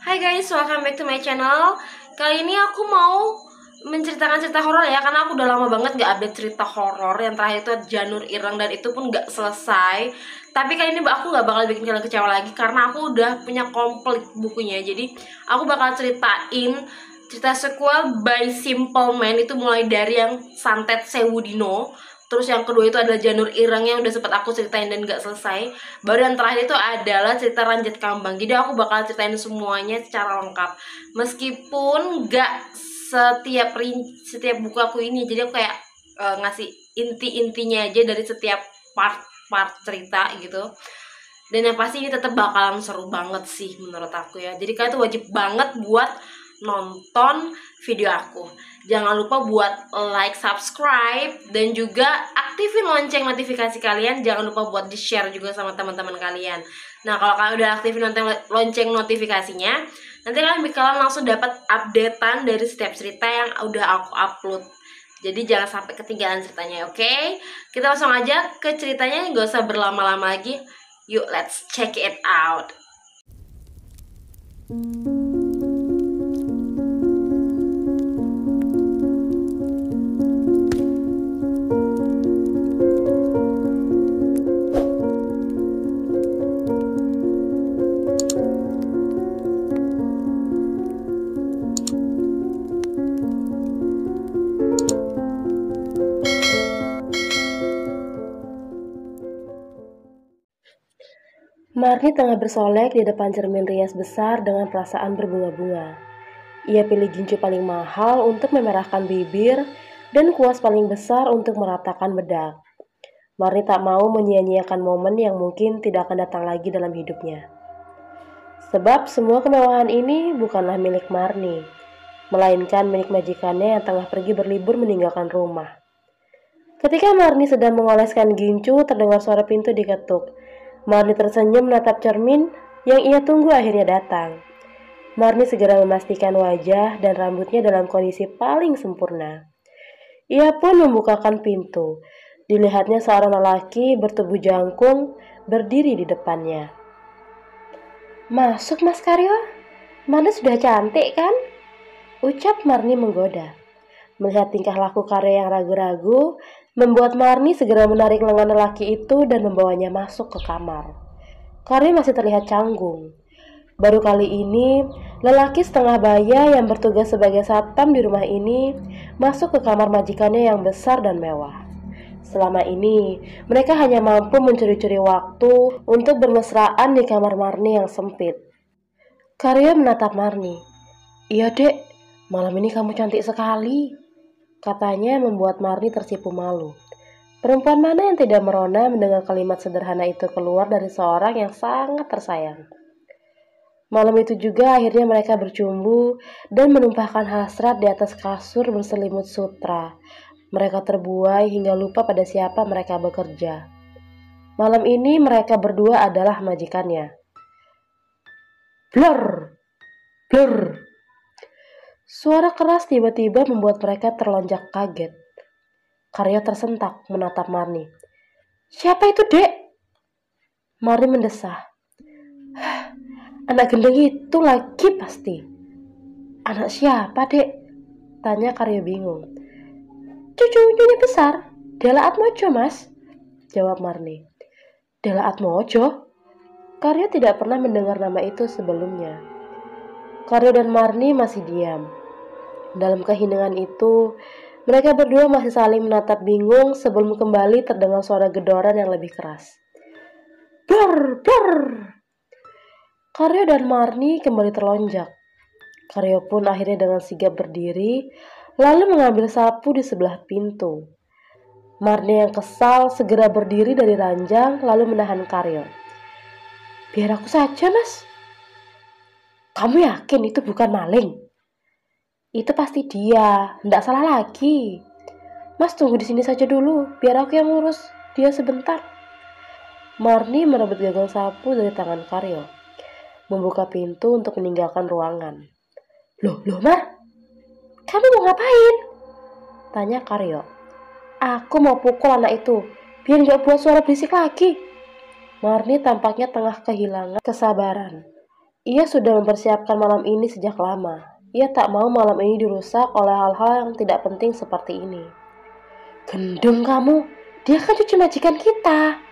Hai guys, welcome back to my channel. Kali ini aku mau menceritakan cerita horor ya, karena aku udah lama banget gak update cerita horor. Yang terakhir itu Janur Ireng dan itu pun gak selesai. Tapi kali ini aku gak bakal bikin kalian kecewa lagi karena aku udah punya komplit bukunya. Jadi aku bakal ceritain cerita sequel by Simple Man, itu mulai dari yang Santet Sewu Dino. Terus yang kedua itu adalah Janur Ireng yang udah sempat aku ceritain dan gak selesai. Baru yang terakhir itu adalah cerita Ranjit Kambang. Jadi aku bakal ceritain semuanya secara lengkap. Meskipun gak setiap buku aku ini. Jadi aku kayak ngasih inti-intinya aja dari setiap part cerita gitu. Dan yang pasti ini tetap bakalan seru banget sih menurut aku ya. Jadi kalian tuh wajib banget buat nonton video aku. Jangan lupa buat like, subscribe, dan juga aktifin lonceng notifikasi kalian. Jangan lupa buat di-share juga sama teman-teman kalian. Nah, kalau kalian udah aktifin lonceng notifikasinya, nanti kalian bakalan langsung dapat updatean dari setiap cerita yang udah aku upload. Jadi jangan sampai ketinggalan ceritanya, oke? Kita langsung aja ke ceritanya, gak usah berlama-lama lagi. Yuk, let's check it out. Marni tengah bersolek di depan cermin rias besar dengan perasaan berbunga-bunga. Ia pilih gincu paling mahal untuk memerahkan bibir dan kuas paling besar untuk meratakan bedak. Marni tak mau menyia-nyiakan momen yang mungkin tidak akan datang lagi dalam hidupnya. Sebab semua kemewahan ini bukanlah milik Marni, melainkan milik majikannya yang tengah pergi berlibur meninggalkan rumah. Ketika Marni sedang mengoleskan gincu, terdengar suara pintu diketuk. Marni tersenyum menatap cermin yang ia tunggu akhirnya datang. Marni segera memastikan wajah dan rambutnya dalam kondisi paling sempurna. Ia pun membukakan pintu. Dilihatnya seorang lelaki bertubuh jangkung berdiri di depannya. "Masuk, Mas Karyo. Marni sudah cantik kan?" ucap Marni menggoda. Melihat tingkah laku Karyo yang ragu-ragu, membuat Marni segera menarik lengan lelaki itu dan membawanya masuk ke kamar. Karyo masih terlihat canggung. Baru kali ini, lelaki setengah baya yang bertugas sebagai satpam di rumah ini masuk ke kamar majikannya yang besar dan mewah. Selama ini, mereka hanya mampu mencuri-curi waktu untuk bermesraan di kamar Marni yang sempit. Karyo menatap Marni. "Iya, Dek, malam ini kamu cantik sekali," katanya membuat Marni tersipu malu. Perempuan mana yang tidak merona mendengar kalimat sederhana itu keluar dari seorang yang sangat tersayang. Malam itu juga akhirnya mereka bercumbu dan menumpahkan hasrat di atas kasur berselimut sutra. Mereka terbuai hingga lupa pada siapa mereka bekerja. Malam ini mereka berdua adalah majikannya. Blur! Blur! Suara keras tiba-tiba membuat mereka terlonjak kaget. Karyo tersentak menatap Marni. "Siapa itu, Dek?" Marni mendesah. "Anak gendeng itu lagi pasti." "Anak siapa, Dek?" tanya Karyo bingung. "Cucu Nyonya besar, Dela Atmojo, Mas," jawab Marni. Dela Atmojo? Karyo tidak pernah mendengar nama itu sebelumnya. Karyo dan Marni masih diam. Dalam keheningan itu, mereka berdua masih saling menatap bingung sebelum kembali terdengar suara gedoran yang lebih keras. Blur, blur. Karyo dan Marni kembali terlonjak. Karyo pun akhirnya dengan sigap berdiri, lalu mengambil sapu di sebelah pintu. Marni yang kesal segera berdiri dari ranjang lalu menahan Karyo. "Biar aku saja, Mas." "Kamu yakin itu bukan maling?" "Itu pasti dia, tidak salah lagi. Mas tunggu di sini saja dulu, biar aku yang ngurus dia sebentar." Marni merebut gagang sapu dari tangan Karyo, membuka pintu untuk meninggalkan ruangan. Loh, Mar, kamu mau ngapain?" tanya Karyo. "Aku mau pukul anak itu, biar gak buat suara berisik lagi." Marni tampaknya tengah kehilangan kesabaran. Ia sudah mempersiapkan malam ini sejak lama. Ia tak mau malam ini dirusak oleh hal-hal yang tidak penting seperti ini. Gendeng kamu, dia kan cucu majikan kita.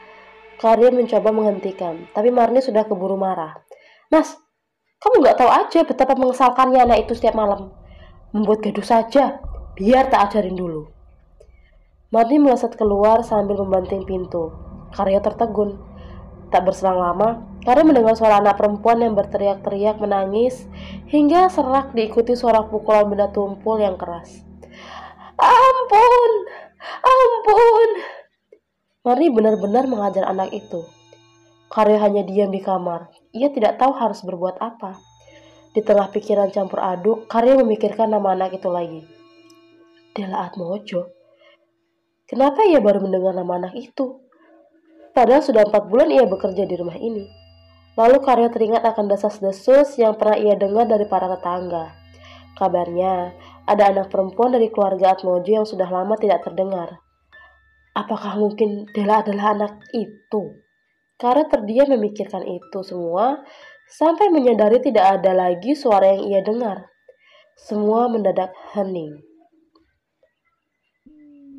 Karya mencoba menghentikan, tapi Marni sudah keburu marah. Mas, kamu nggak tahu aja betapa mengesalkannya anak itu setiap malam. Membuat gaduh saja, biar tak ajarin dulu. Marni melesat keluar sambil membanting pintu. Karya tertegun. Tak berselang lama, Karya mendengar suara anak perempuan yang berteriak-teriak menangis hingga serak diikuti suara pukulan benda tumpul yang keras. Ampun, ampun. Marni benar-benar mengajar anak itu. Karya hanya diam di kamar. Ia tidak tahu harus berbuat apa. Di tengah pikiran campur aduk, Karya memikirkan nama anak itu lagi. Dela Atmojo. Kenapa ia baru mendengar nama anak itu? Padahal sudah 4 bulan ia bekerja di rumah ini. Lalu Karya teringat akan desas-desus yang pernah ia dengar dari para tetangga. Kabarnya, ada anak perempuan dari keluarga Atmojo yang sudah lama tidak terdengar. Apakah mungkin Dela adalah anak itu? Karya terdiam memikirkan itu semua, sampai menyadari tidak ada lagi suara yang ia dengar. Semua mendadak hening.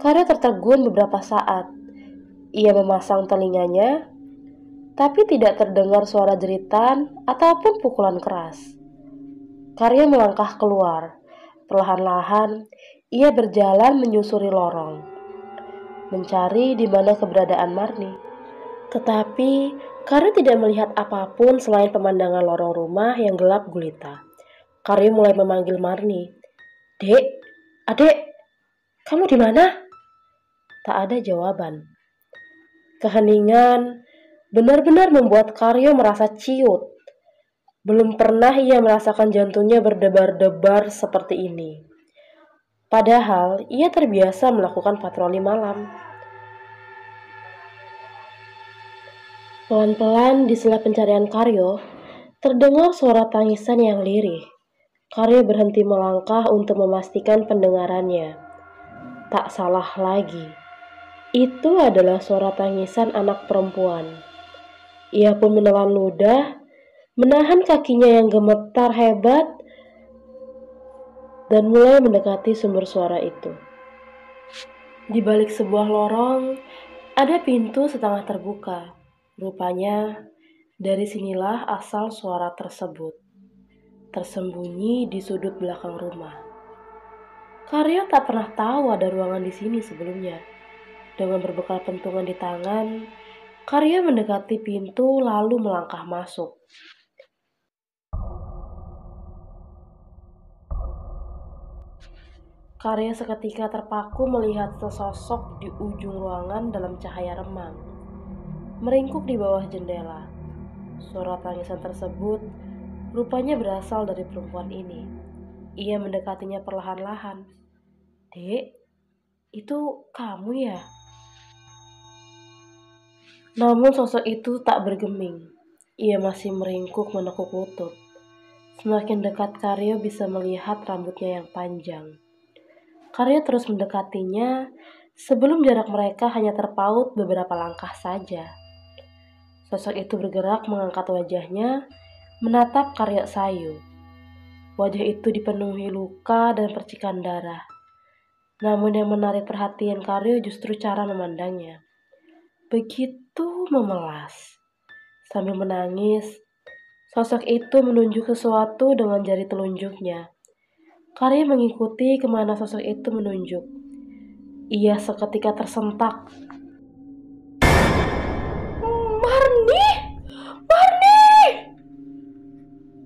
Karya tertegun beberapa saat. Ia memasang telinganya, tapi tidak terdengar suara jeritan ataupun pukulan keras. Karya melangkah keluar. Perlahan-lahan, ia berjalan menyusuri lorong, mencari di mana keberadaan Marni. Tetapi, Karya tidak melihat apapun selain pemandangan lorong rumah yang gelap gulita. Karya mulai memanggil Marni. Dek, adek, kamu di mana? Tak ada jawaban. Keheningan benar-benar membuat Karya merasa ciut. Belum pernah ia merasakan jantungnya berdebar-debar seperti ini. Padahal ia terbiasa melakukan patroli malam. Pelan-pelan di sela pencarian Karya, terdengar suara tangisan yang lirih. Karya berhenti melangkah untuk memastikan pendengarannya. Tak salah lagi. Itu adalah suara tangisan anak perempuan. Ia pun menelan ludah, menahan kakinya yang gemetar hebat, dan mulai mendekati sumber suara itu. Di balik sebuah lorong, ada pintu setengah terbuka. Rupanya, dari sinilah asal suara tersebut. Tersembunyi di sudut belakang rumah. Karya tak pernah tahu ada ruangan di sini sebelumnya. Dengan berbekal pentungan di tangan, Karya mendekati pintu lalu melangkah masuk. Karya seketika terpaku melihat sesosok di ujung ruangan dalam cahaya remang, meringkuk di bawah jendela. Suara tangisan tersebut rupanya berasal dari perempuan ini. Ia mendekatinya perlahan-lahan. Dek, itu kamu ya? Namun sosok itu tak bergeming. Ia masih meringkuk menekuk lutut. Semakin dekat Karya bisa melihat rambutnya yang panjang. Karya terus mendekatinya sebelum jarak mereka hanya terpaut beberapa langkah saja. Sosok itu bergerak mengangkat wajahnya, menatap Karya sayu. Wajah itu dipenuhi luka dan percikan darah. Namun yang menarik perhatian Karya justru cara memandangnya. Begitu memelas. Sambil menangis, sosok itu menunjuk sesuatu dengan jari telunjuknya. Karya mengikuti kemana sosok itu menunjuk. Ia seketika tersentak. Marni! Marni!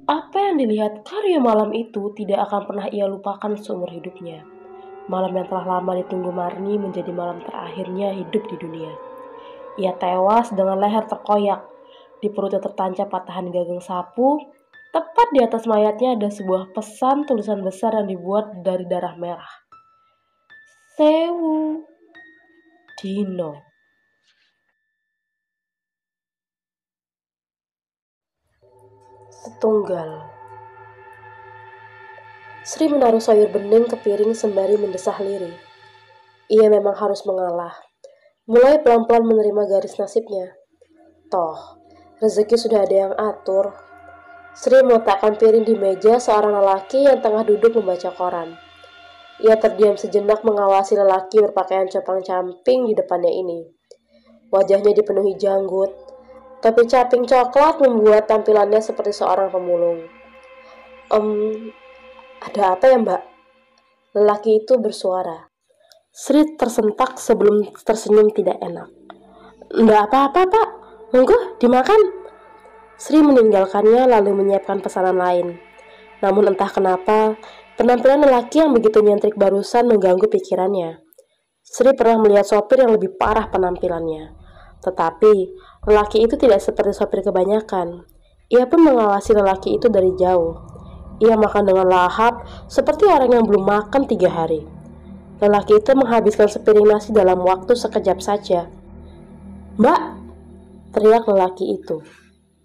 Apa yang dilihat Karya malam itu tidak akan pernah ia lupakan seumur hidupnya. Malam yang telah lama ditunggu Marni menjadi malam terakhirnya hidup di dunia. Ia tewas dengan leher terkoyak, di perutnya tertancap patahan gagang sapu. Tepat di atas mayatnya ada sebuah pesan tulisan besar yang dibuat dari darah merah. Sewu Dino. Setunggal. Sri menaruh sayur bening ke piring sembari mendesah lirih. Ia memang harus mengalah. Mulai pelan-pelan menerima garis nasibnya. Toh, rezeki sudah ada yang atur. Sri meletakkan piring di meja seorang lelaki yang tengah duduk membaca koran. Ia terdiam sejenak mengawasi lelaki berpakaian compang-camping di depannya ini. Wajahnya dipenuhi janggut. Topi caping coklat membuat tampilannya seperti seorang pemulung. Ada apa ya, Mbak? Lelaki itu bersuara. Sri tersentak sebelum tersenyum tidak enak. Nggak apa-apa, Pak. Monggo, dimakan. Sri meninggalkannya lalu menyiapkan pesanan lain. Namun entah kenapa, penampilan lelaki yang begitu nyentrik barusan mengganggu pikirannya. Sri pernah melihat sopir yang lebih parah penampilannya. Tetapi, lelaki itu tidak seperti sopir kebanyakan. Ia pun mengawasi lelaki itu dari jauh. Ia makan dengan lahap, seperti orang yang belum makan 3 hari. Lelaki itu menghabiskan sepiring nasi dalam waktu sekejap saja. "Mbak!" teriak lelaki itu.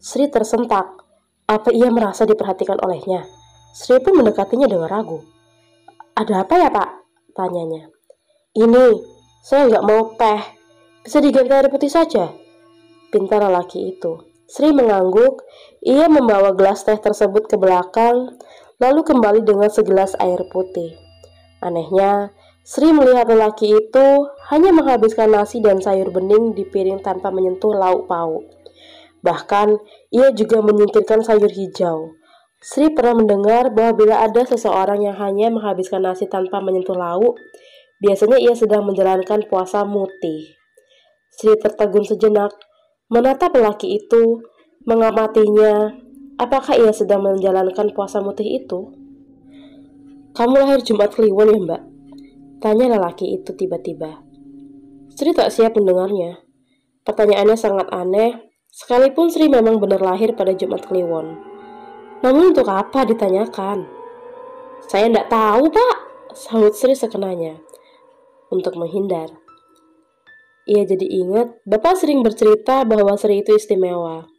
Sri tersentak. Apa ia merasa diperhatikan olehnya? Sri pun mendekatinya dengan ragu. "Ada apa ya, Pak?" tanyanya. "Ini, saya nggak mau teh. Bisa diganti air putih saja?" pinta lelaki itu. Sri mengangguk. Ia membawa gelas teh tersebut ke belakang, lalu kembali dengan segelas air putih. Anehnya, Sri melihat lelaki itu hanya menghabiskan nasi dan sayur bening di piring tanpa menyentuh lauk pauk. Bahkan, ia juga menyingkirkan sayur hijau. Sri pernah mendengar bahwa bila ada seseorang yang hanya menghabiskan nasi tanpa menyentuh lauk, biasanya ia sedang menjalankan puasa mutih. Sri tertegun sejenak, menatap lelaki itu, mengamatinya. Apakah ia sedang menjalankan puasa mutih itu? "Kamu lahir Jumat Kliwon ya, Mbak?" tanya lelaki itu tiba-tiba. Sri tak siap mendengarnya. Pertanyaannya sangat aneh. Sekalipun Sri memang benar lahir pada Jumat Kliwon. Namun untuk apa ditanyakan? "Saya tidak tahu, Pak," sahut Sri sekenanya. Untuk menghindar. Ia jadi ingat, Bapak sering bercerita bahwa Sri itu istimewa.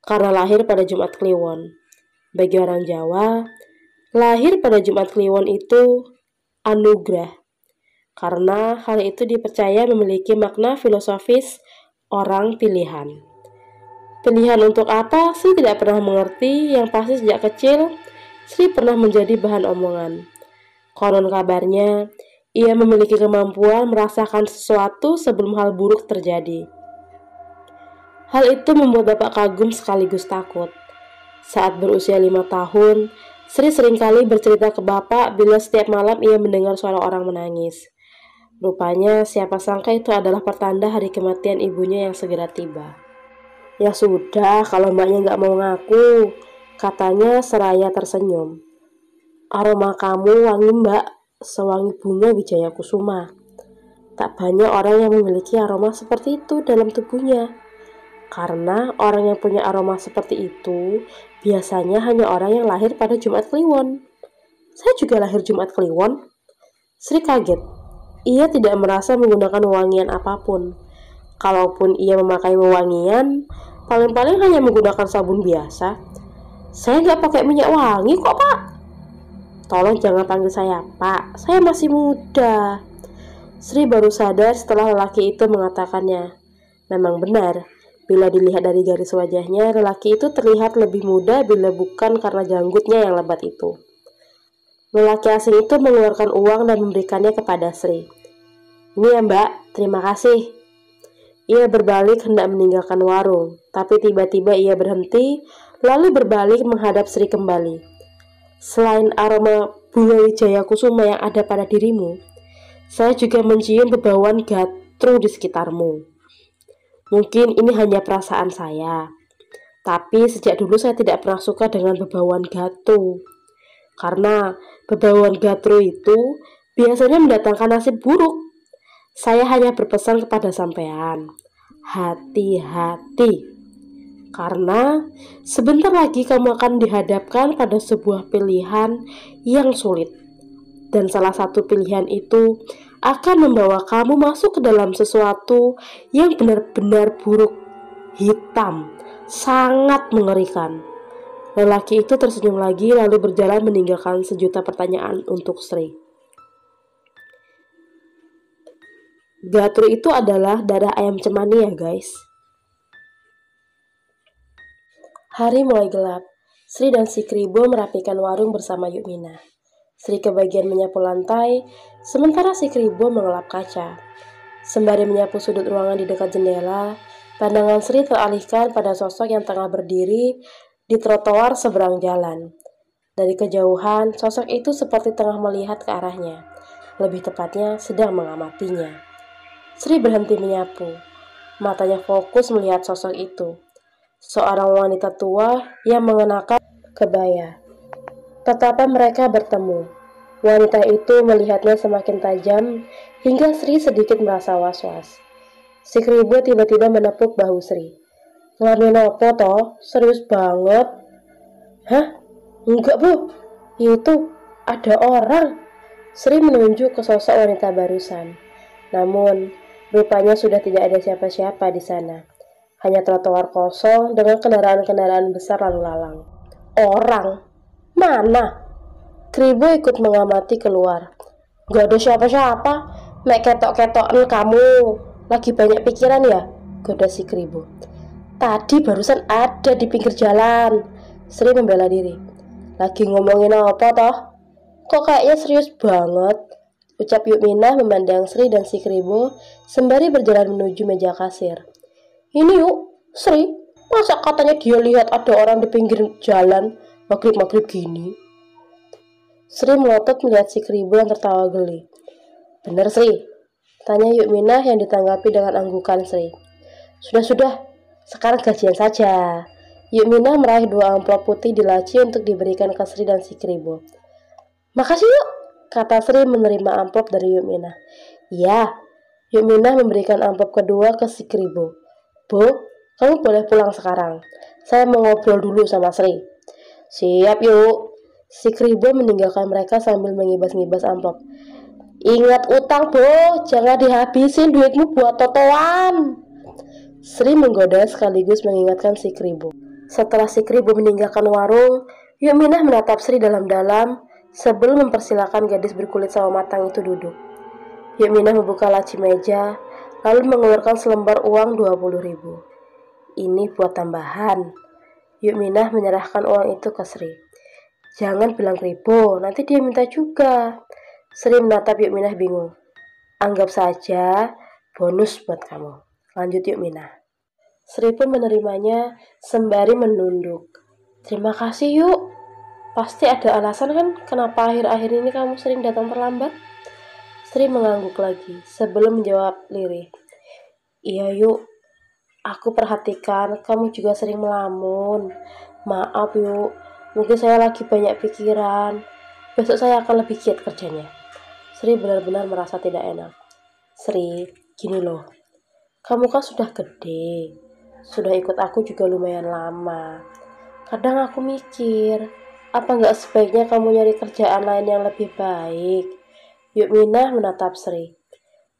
Karena lahir pada Jumat Kliwon. Bagi orang Jawa, lahir pada Jumat Kliwon itu anugerah. Karena hal itu dipercaya memiliki makna filosofis orang pilihan. Pilihan untuk apa Sri tidak pernah mengerti, yang pasti sejak kecil Sri pernah menjadi bahan omongan. Konon kabarnya, ia memiliki kemampuan merasakan sesuatu sebelum hal buruk terjadi. Hal itu membuat Bapak kagum sekaligus takut. Saat berusia 5 tahun, Sri seringkali bercerita ke Bapak bila setiap malam ia mendengar suara orang menangis. Rupanya siapa sangka itu adalah pertanda hari kematian ibunya yang segera tiba. "Ya sudah, kalau mbaknya nggak mau ngaku," katanya seraya tersenyum. "Aroma kamu wangi, Mbak, sewangi bunga Wijaya Kusuma. Tak banyak orang yang memiliki aroma seperti itu dalam tubuhnya. Karena orang yang punya aroma seperti itu biasanya hanya orang yang lahir pada Jumat Kliwon." "Saya juga lahir Jumat Kliwon." Sri kaget. Ia tidak merasa menggunakan wewangian apapun. Kalaupun ia memakai wewangian, paling-paling hanya menggunakan sabun biasa. "Saya nggak pakai minyak wangi kok, Pak." "Tolong jangan panggil saya Pak, saya masih muda." Sri baru sadar setelah lelaki itu mengatakannya. Memang benar, bila dilihat dari garis wajahnya, lelaki itu terlihat lebih muda bila bukan karena janggutnya yang lebat itu. Lelaki asing itu mengeluarkan uang dan memberikannya kepada Sri. "Ini ya, Mbak, terima kasih." Ia berbalik hendak meninggalkan warung, tapi tiba-tiba ia berhenti, lalu berbalik menghadap Sri kembali. "Selain aroma bunga Wijaya Kusuma yang ada pada dirimu, saya juga mencium bebauan gatru di sekitarmu. Mungkin ini hanya perasaan saya, tapi sejak dulu saya tidak pernah suka dengan bebauan gatru. Karena bebauan gatru itu biasanya mendatangkan nasib buruk. Saya hanya berpesan kepada sampean, hati-hati. Karena sebentar lagi kamu akan dihadapkan pada sebuah pilihan yang sulit. Dan salah satu pilihan itu akan membawa kamu masuk ke dalam sesuatu yang benar-benar buruk, hitam, sangat mengerikan." Lelaki itu tersenyum lagi lalu berjalan meninggalkan sejuta pertanyaan untuk Sri. Gatru itu adalah darah ayam cemani ya guys. Hari mulai gelap. Sri dan si Kribo merapikan warung bersama Yukmina. Sri kebagian menyapu lantai, sementara si Kribo mengelap kaca. Sembari menyapu sudut ruangan di dekat jendela, pandangan Sri teralihkan pada sosok yang tengah berdiri di trotoar seberang jalan. Dari kejauhan, sosok itu seperti tengah melihat ke arahnya. Lebih tepatnya, sedang mengamatinya. Sri berhenti menyapu. Matanya fokus melihat sosok itu. Seorang wanita tua yang mengenakan kebaya. Tatapan mereka bertemu. Wanita itu melihatnya semakin tajam hingga Sri sedikit merasa was-was. Si Kribo tiba-tiba menepuk bahu Sri. "Ngelamin apa toh? Serius banget." "Hah? Enggak bu, itu ada orang." Sri menunjuk ke sosok wanita barusan. Namun, rupanya sudah tidak ada siapa-siapa di sana. Hanya trotoar kosong dengan kendaraan-kendaraan besar lalu lalang. "Orang? Mana?" Kribo ikut mengamati keluar. "Gak ada siapa-siapa. Mek ketok-ketokan kamu. Lagi banyak pikiran ya?" goda si Kribo. "Tadi barusan ada di pinggir jalan." Sri membela diri. "Lagi ngomongin apa toh? Kok kayaknya serius banget?" ucap Yukminah memandang Sri dan si Kribo sembari berjalan menuju meja kasir. "Ini yuk, Sri. Masa katanya dia lihat ada orang di pinggir jalan maghrib-maghrib gini?" Sri melotot melihat si Kribo yang tertawa geli. "Bener Sri?" tanya Yukminah yang ditanggapi dengan anggukan Sri. Sudah, sekarang gajian saja." Yukminah meraih 2 amplop putih di laci untuk diberikan ke Sri dan si Kribo. "Makasih yuk," kata Sri menerima amplop dari Yukminah. "Iya." Yukminah memberikan amplop kedua ke si Kribo. "Bu, kamu boleh pulang sekarang. Saya mau ngobrol dulu sama Sri." "Siap yuk." Si Kribo meninggalkan mereka sambil mengibas-ngibas amplop. "Ingat utang, Bu. Jangan dihabisin duitmu buat totoan." Sri menggoda sekaligus mengingatkan si Kribo. Setelah si Kribo meninggalkan warung, Yukminah menatap Sri dalam-dalam sebelum mempersilahkan gadis berkulit sawo matang itu duduk. Yukminah membuka laci meja, lalu mengeluarkan selembar uang 20.000. "Ini buat tambahan." Yukminah menyerahkan uang itu ke Sri. "Jangan bilang Kribo, nanti dia minta juga." Sri menatap Yukminah bingung. "Anggap saja bonus buat kamu," lanjut Yukminah. Sri pun menerimanya sembari menunduk. "Terima kasih yuk. Pasti ada alasan kan kenapa akhir-akhir ini kamu sering datang terlambat?" Sri mengangguk lagi sebelum menjawab lirih. "Iya yuk, aku perhatikan kamu juga sering melamun. Maaf yuk, mungkin saya lagi banyak pikiran. Besok saya akan lebih giat kerjanya." Sri benar-benar merasa tidak enak. "Sri, gini loh. Kamu kan sudah gede. Sudah ikut aku juga lumayan lama. Kadang aku mikir, apa nggak sebaiknya kamu nyari kerjaan lain yang lebih baik?" Yukminah menatap Sri.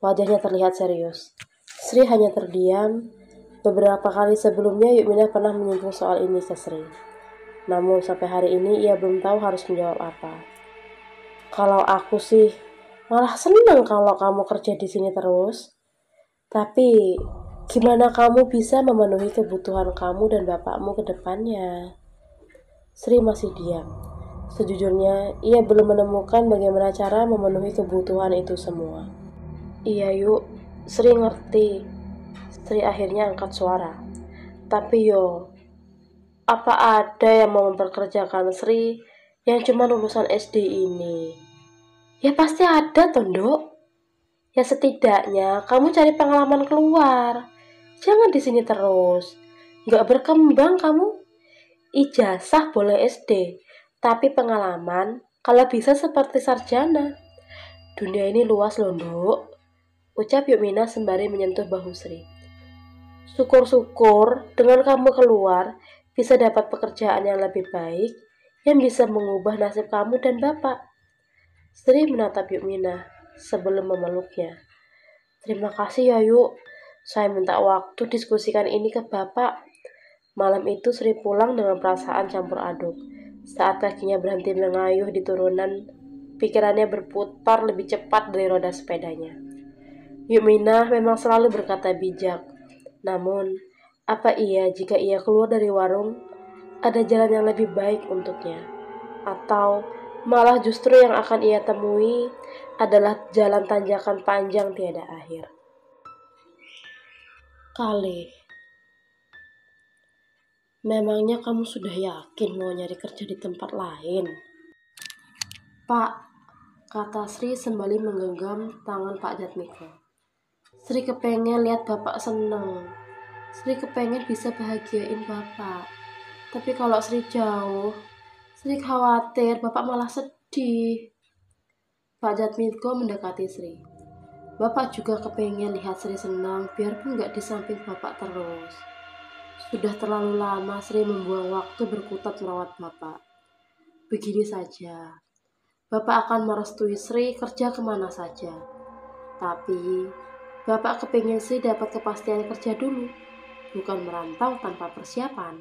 Wajahnya terlihat serius. Sri hanya terdiam. Beberapa kali sebelumnya Yukminah pernah menyinggung soal ini ke Sri. Namun sampai hari ini ia belum tahu harus menjawab apa. "Kalau aku sih malah senang kalau kamu kerja di sini terus. Tapi gimana kamu bisa memenuhi kebutuhan kamu dan bapakmu ke depannya?" Sri masih diam. Sejujurnya, ia belum menemukan bagaimana cara memenuhi kebutuhan itu semua. "Iya yuk, Sri ngerti." Sri akhirnya angkat suara. "Tapi yo, apa ada yang mau memperkerjakan Sri yang cuma lulusan SD ini?" "Ya pasti ada, Tondo. Ya setidaknya kamu cari pengalaman keluar. Jangan di sini terus. Nggak berkembang kamu. Ijazah boleh SD, tapi pengalaman kalau bisa seperti sarjana. Dunia ini luas loh, Nduk," ucap Yukminah sembari menyentuh bahu Sri. "Syukur-syukur dengan kamu keluar bisa dapat pekerjaan yang lebih baik yang bisa mengubah nasib kamu dan bapak." Sri menatap Yukminah sebelum memeluknya. "Terima kasih ya Yuk. Saya minta waktu diskusikan ini ke bapak." Malam itu Sri pulang dengan perasaan campur aduk. Saat kakinya berhenti mengayuh di turunan, pikirannya berputar lebih cepat dari roda sepedanya. Yukminah memang selalu berkata bijak. Namun, apa iya jika ia keluar dari warung ada jalan yang lebih baik untuknya, atau malah justru yang akan ia temui adalah jalan tanjakan panjang tiada akhir. Kali, memangnya kamu sudah yakin mau nyari kerja di tempat lain? Pak, kata Sri sembari menggenggam tangan Pak Jatmiko. Sri kepengen lihat Bapak seneng. Sri kepengen bisa bahagiain Bapak. Tapi kalau Sri jauh, Sri khawatir Bapak malah sedih. Pak Jatmiko mendekati Sri. Bapak juga kepengen lihat Sri senang, biarpun gak di samping Bapak terus. Sudah terlalu lama Sri membuang waktu berkutat merawat Bapak. Begini saja, Bapak akan merestui Sri kerja kemana saja. Tapi, Bapak kepingin Sri dapat kepastian kerja dulu, bukan merantau tanpa persiapan.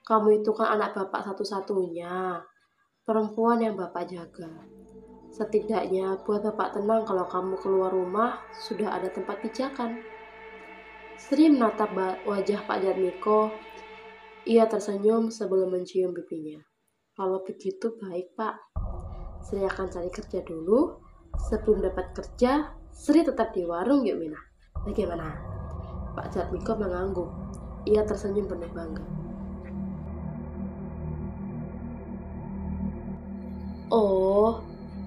Kamu itu kan anak Bapak satu-satunya, perempuan yang Bapak jaga. Setidaknya buat Bapak tenang kalau kamu keluar rumah sudah ada tempat pijakan. Sri menatap wajah Pak Jatmiko. Ia tersenyum sebelum mencium pipinya. Kalau begitu baik Pak. Sri akan cari kerja dulu. Sebelum dapat kerja, Sri tetap di warung yuk Mina. Bagaimana? Pak Jatmiko mengangguk. Ia tersenyum penuh bangga. Oh,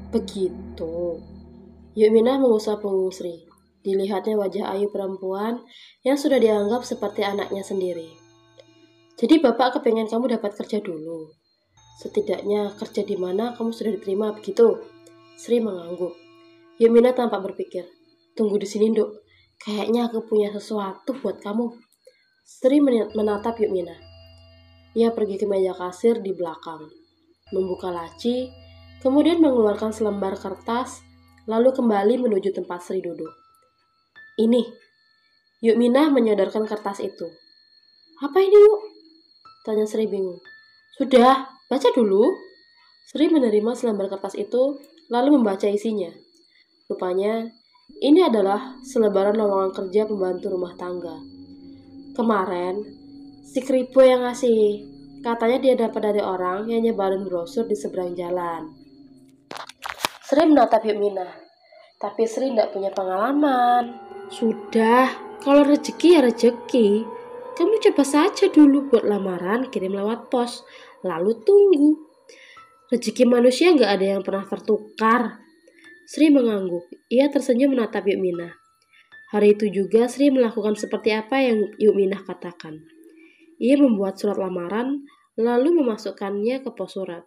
begitu. Yuk Mina mengusap punggung Sri. Dilihatnya wajah ayu perempuan yang sudah dianggap seperti anaknya sendiri. Jadi Bapak kepengen kamu dapat kerja dulu. Setidaknya kerja di mana kamu sudah diterima begitu? Sri mengangguk. Yumina tampak berpikir. Tunggu di sini, Nduk. Kayaknya aku punya sesuatu buat kamu. Sri menatap Yumina. Ia pergi ke meja kasir di belakang, membuka laci, kemudian mengeluarkan selembar kertas, lalu kembali menuju tempat Sri duduk. Ini, Yumina menyodorkan kertas itu. Apa ini, Yuk? Tanya Sri bingung. Sudah, baca dulu. Sri menerima selembar kertas itu, lalu membaca isinya. Rupanya, ini adalah selebaran lowongan kerja pembantu rumah tangga. Kemarin, si Kripo yang ngasih. Katanya dia dapat dari orang yang nyebarin brosur di seberang jalan. Sri menatap Yumina, tapi Sri tidak punya pengalaman. Sudah, kalau rezeki ya rezeki. Kamu coba saja dulu buat lamaran, kirim lewat pos, lalu tunggu. Rezeki manusia nggak ada yang pernah tertukar. Sri mengangguk. Ia tersenyum menatap Yumina. Hari itu juga Sri melakukan seperti apa yang Yumina katakan. Ia membuat surat lamaran, lalu memasukkannya ke pos surat.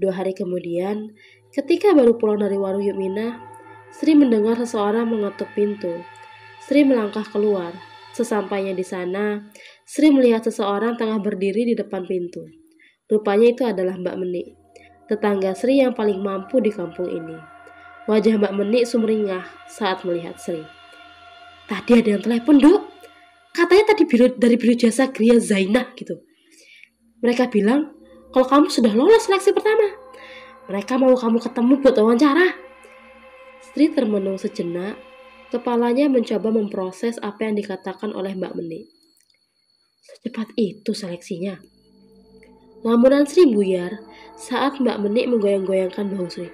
2 hari kemudian, ketika baru pulang dari warung Yumina, Sri mendengar seseorang mengetuk pintu. Sri melangkah keluar. Sesampainya di sana, Sri melihat seseorang tengah berdiri di depan pintu. Rupanya itu adalah Mbak Menik, tetangga Sri yang paling mampu di kampung ini. Wajah Mbak Menik sumringah saat melihat Sri. Tadi ada yang telepon, Dok. Katanya tadi dari biro jasa Gria Zainah gitu. Mereka bilang kalau kamu sudah lolos seleksi pertama. Mereka mau kamu ketemu buat wawancara. Sri termenung sejenak. Kepalanya mencoba memproses apa yang dikatakan oleh Mbak Menik. Secepat itu seleksinya. Lamunan Sri buyar saat Mbak Menik menggoyang-goyangkan bahu Sri.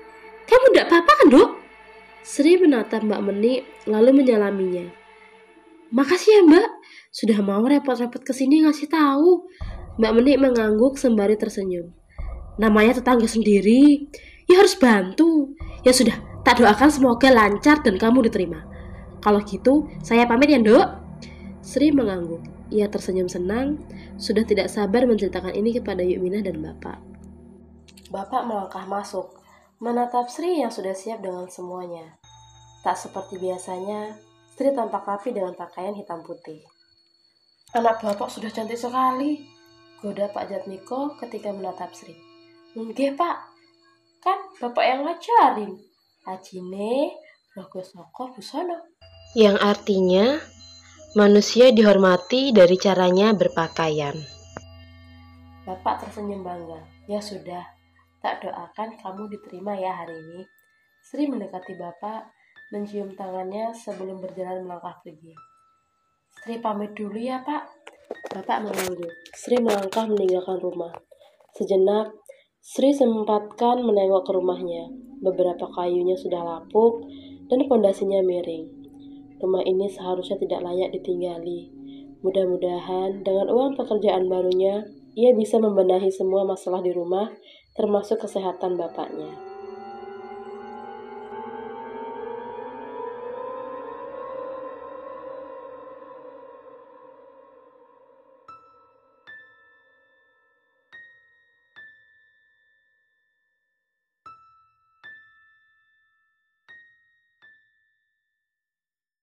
Kamu tidak apa-apa kan, Dok? Sri menatap Mbak Menik lalu menyalaminya. Makasih ya Mbak, sudah mau repot-repot kesini ngasih tahu. Mbak Menik mengangguk sembari tersenyum. Namanya tetangga sendiri, ya harus bantu. Ya sudah, tak doakan semoga lancar dan kamu diterima. Kalau gitu, saya pamit ya, Dok. Sri mengangguk. Ia tersenyum senang, sudah tidak sabar menceritakan ini kepada Yumina dan Bapak. Bapak melangkah masuk, menatap Sri yang sudah siap dengan semuanya. Tak seperti biasanya, Sri tampak rapi dengan pakaian hitam putih. Anak Bapak sudah cantik sekali, goda Pak Jatmiko ketika menatap Sri. Nggih, Pak. Kan Bapak yang ngajarin. Ajine, Rogo Soko Busono. Yang artinya, manusia dihormati dari caranya berpakaian. Bapak tersenyum bangga. Ya sudah, tak doakan kamu diterima ya hari ini. Sri mendekati Bapak, mencium tangannya sebelum berjalan melangkah pergi. Sri pamit dulu ya Pak. Bapak mengangguk. Sri melangkah meninggalkan rumah. Sejenak, Sri sempatkan menengok ke rumahnya. Beberapa kayunya sudah lapuk dan pondasinya miring. Rumah ini seharusnya tidak layak ditinggali. Mudah-mudahan dengan uang pekerjaan barunya, ia bisa membenahi semua masalah di rumah, termasuk kesehatan bapaknya.